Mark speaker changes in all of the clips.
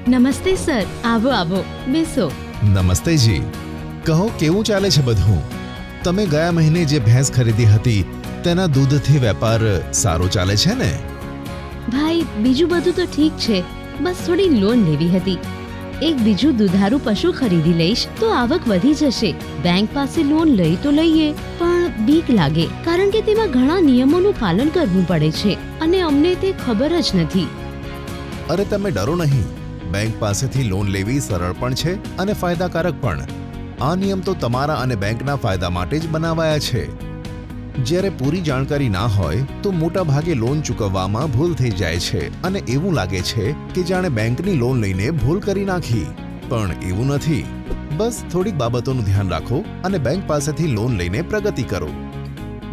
Speaker 1: નમસ્તે સર. આવો આવો, બેસો.
Speaker 2: નમસ્તે જી. કહો, કેવું ચાલે છે બધું? તમે ગયા મહિને જે ભેંસ ખરીદી હતી તેના દૂધથી વેપાર સારો ચાલે છે ને?
Speaker 1: ભાઈ, બીજું બધું તો ઠીક છે, બસ થોડી લોન લેવી હતી. એક બીજું દુધારું પશુ ખરીદી લઈશ તો આવક વધી જશે. બેંક પાસે લોન લઈ તો લઈએ, પણ બીક લાગે, કારણ કે તેમાં ઘણા નિયમોનું પાલન કરવું પડે છે અને અમને તે ખબર જ નથી.
Speaker 2: અરે તમે ડરો નહીં. બેંક પાસેથી લોન લેવી સરળ પણ છે અને ફાયદાકારક પણ. આ નિયમ તો તમારા અને બેંકના ફાયદા માટે જ બનાવાયા છે. જ્યારે પૂરી જાણકારી ના હોય તો મોટા ભાગે લોન ચૂકવવામાં ભૂલ થઈ જાય છે અને એવું લાગે છે કે જાણે બેંકની લોન લઈને ભૂલ કરી નાખી. પણ એવું નથી. બસ થોડીક બાબતોનું ધ્યાન રાખો અને બેંક પાસેથી લોન લઈને પ્રગતિ કરો.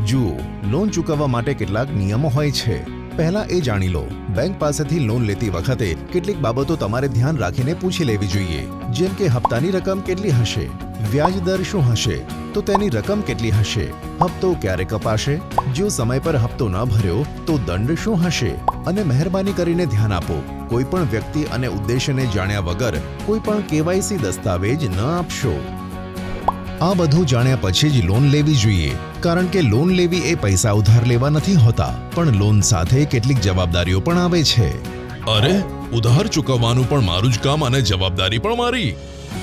Speaker 2: જુઓ, લોન ચૂકવવા માટે કેટલાક નિયમો હોય છે. પહેલા એ જાણી લો, બેંક પાસેથી લોન લેતી વખતે કેટલીક બાબતો તમારે ધ્યાન રાખીને પૂછી લેવી જોઈએ. જેમ કે હપ્તાની રકમ કેટલી હશે, વ્યાજ દર શું હશે, તો તેની રકમ કેટલી હશે, હપ્તો ક્યારે કપાશે, જો સમય પર હપ્તો ન ભર્યો તો દંડ શું હશે. અને મહેરબાની કરીને ધ્યાન આપો, કોઈ પણ વ્યક્તિ અને ઉદ્દેશ્યને જાણ્યા વગર કોઈ પણ કેવાયસી દસ્તાવેજ ન આપશો. આ બધું જાણ્યા પછી જ લોન લેવી જોઈએ, કારણ કે લોન લેવી એ પૈસા ઉધાર લેવા નથી હોતા, પણ લોન સાથે કેટલીક જવાબદારીઓ પણ આવે છે.
Speaker 3: અરે, ઉધાર ચૂકવવાનું પણ મારું જ કામ અને જવાબદારી પણ મારી.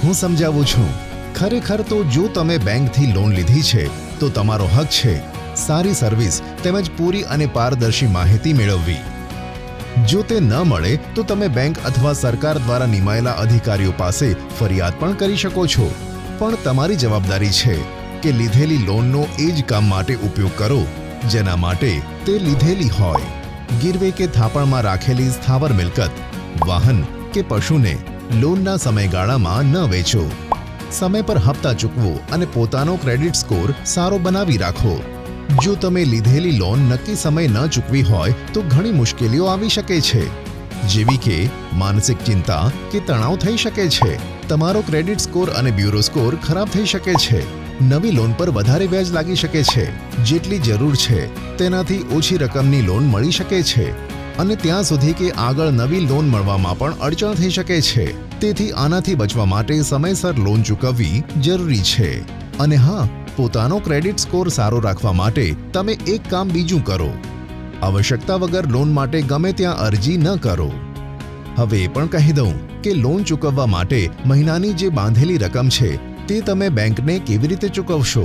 Speaker 2: હું સમજાવું છું. ખરેખર તો જો તમે બેંકથી લોન લીધી છે તો તમારો હક છે સારી સર્વિસ તેમજ પૂરી અને પારદર્શી માહિતી મેળવવી. જો તે ન મળે તો તમે બેંક અથવા સરકાર દ્વારા નિમાયેલા અધિકારીઓ પાસે ફરિયાદ પણ કરી શકો છો. પણ તમારી જવાબદારી છે કે લીધેલી લોનનો એ જ કામ માટે ઉપયોગ કરો જેના માટે તે લીધેલી હોય. ગીરવે કે થાપણમાં રાખેલી સ્થાવર મિલકત, વાહન કે પશુને લોનના સમયગાળામાં ન વેચો. સમય પર હપ્તા ચૂકવો અને પોતાનો ક્રેડિટ સ્કોર સારો બનાવી રાખો. જો તમે લીધેલી લોન નક્કી સમય ન ચૂકવી હોય તો ઘણી મુશ્કેલીઓ આવી શકે છે, જેવી કે માનસિક ચિંતા કે તણાવ થઈ શકે છે. તમારો ક્રેડિટ સ્કોર અને બ્યુરો સ્કોર ખરાબ થઈ શકે છે. નવી લોન પર વધારે વ્યાજ લાગી શકે છે. જેટલી જરૂર છે તેનાથી ઓછી રકમની લોન મળી શકે છે અને ત્યાં સુધી કે આગળ નવી લોન મળવામાં પણ અડચણ થઈ શકે છે. તેથી આનાથી બચવા માટે સમયસર લોન ચૂકવવી જરૂરી છે. અને હા, પોતાનો ક્રેડિટ સ્કોર સારો રાખવા માટે તમે એક કામ બીજું કરો. આવશ્યકતા વગર લોન માટે ગમે ત્યાં અરજી ન કરો. હવે એ પણ કહી દઉં કે લોન ચૂકવવા માટે મહિનાની જે બાંધેલી રકમ છે તે તમે બેંકને કેવી રીતે ચૂકવશો.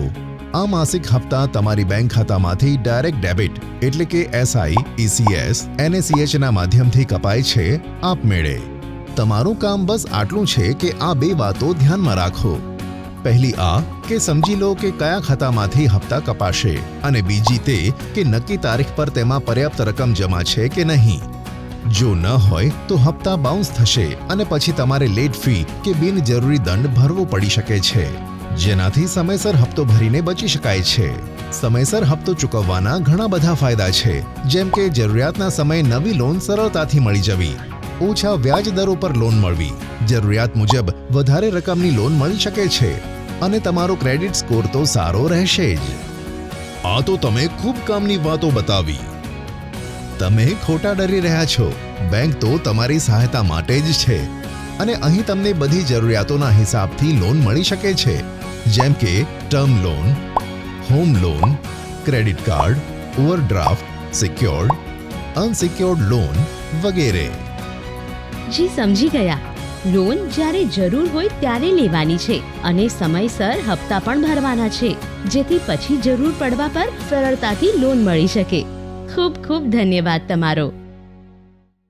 Speaker 2: આ માસિક હપ્તા તમારી બેંક ખાતામાંથી ડાયરેક્ટ ડેબિટ એટલે કે SI, ECS, NACH ના માધ્યમથી કપાય છે આપમેળે. તમારું કામ બસ આટલું છે કે આ બે વાતો ધ્યાનમાં રાખો. પહેલી આ કે સમજી લો કે કયા ખાતામાંથી હપ્તા કપાશે, અને બીજી તે કે નક્કી તારીખ પર તેમાં પર્યાપ્ત રકમ જમા છે કે નહીં. જો ન હોય તો હપ્તા બાઉન્સ થશે અને પછી તમારે લેટ ફી કે બિનજરૂરી દંડ ભરવો પડી શકે છે, જેનાથી સમયસર હપ્તો ભરીને બચી શકાય છે. સમયસર હપ્તો ચૂકવવાના ઘણા બધા ફાયદા છે, જેમ કે જરૂરિયાતના સમયે નવી લોન સરળતાથી મળી જવી, ઓછા વ્યાજ દરો પર લોન મળવી, જરૂરિયાત મુજબ વધારે રકમની લોન મળી શકે છે અને તમારો ક્રેડિટ સ્કોર તો સારો રહેશે જ.
Speaker 3: આ તો તમે ખૂબ કામની વાતો બતાવી.
Speaker 2: તમે ખોટા ડરી રહ્યા છો. બેંક તો તમારી સહાયતા માટે જ છે અને અહીં તમને બધી જરૂરિયાતોના હિસાબથી લોન મળી શકે છે, જેમ કે term loan, home loan, credit card, overdraft, secured, unsecured loan વગેરે.
Speaker 1: જી, સમજી ગયા. લોન જ્યારે જરૂર હોય ત્યારે લેવાની છે અને સમયસર હપ્તા પણ ભરવાના છે, જેથી પછી જરૂર પડવા પર સરળતાથી લોન મળી શકે. ખૂબ ખૂબ ધન્યવાદ તમારો.